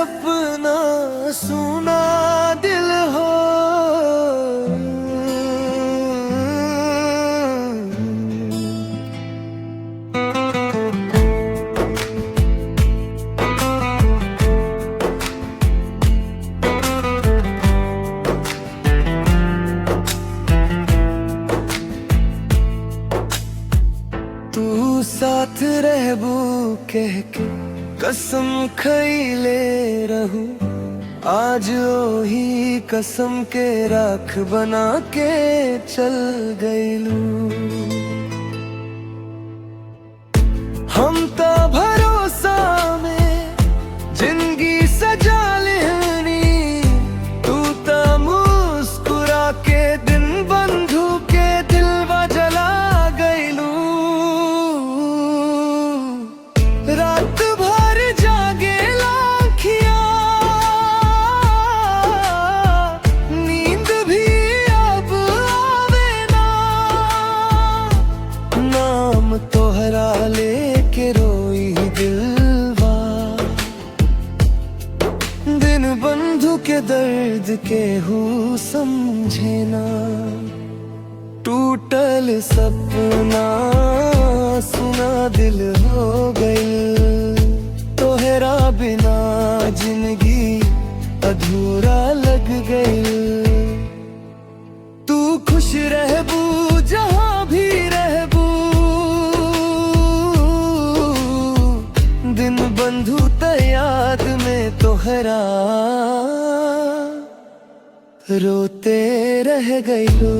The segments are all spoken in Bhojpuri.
सपना सुना दिल हो। तू साथ रहबू कह के कसम खइले रहू, आज ओही कसम के राख बना के चल गइलू। हम ता भरोसा में जिंदगी सजा लेनी, तू ता मुस्कुरा के दिन बंधु के दिलवा जला गइलू। रात भर जागे लाखिया, नींद भी अब आवे ना। नाम तोहरा लेके रोई दिलवा, दिन बंधु के दर्द के हु समझे ना। टूटल सपना सुना दिल हो गई, तोहरा बिना जिंदगी अधूरा लग गई। तू खुश रहबू जहां भी रहबू, दिन बंधु याद में तोहरा रोते रह गइलू।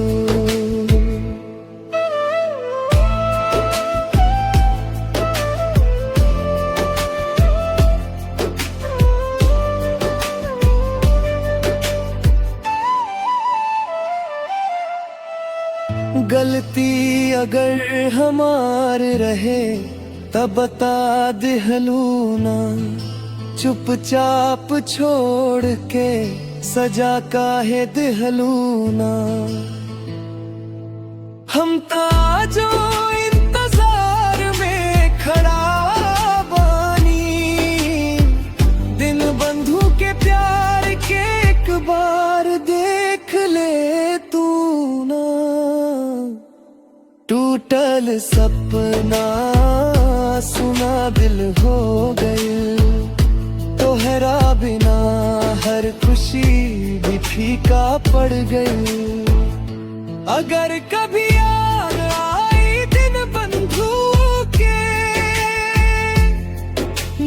गलती अगर हमार रहे तब बता दिहलू ना, चुपचाप छोड़ के सजा काहे दिहलू ना। हम ता जो इंतजार में खड़ा बानी, दिन बंधु के प्यार के एक बार देख ले तू ना। टूटल सपना सुना दिल हो गई, तोहरा बिना हर खुशी भी फीका पड़ गई। अगर कभी याद आई दिन बंधु के,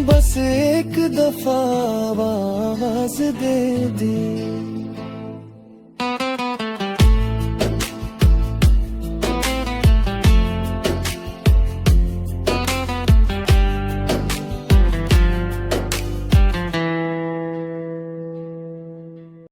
बस एक दफा आवाज दे दी।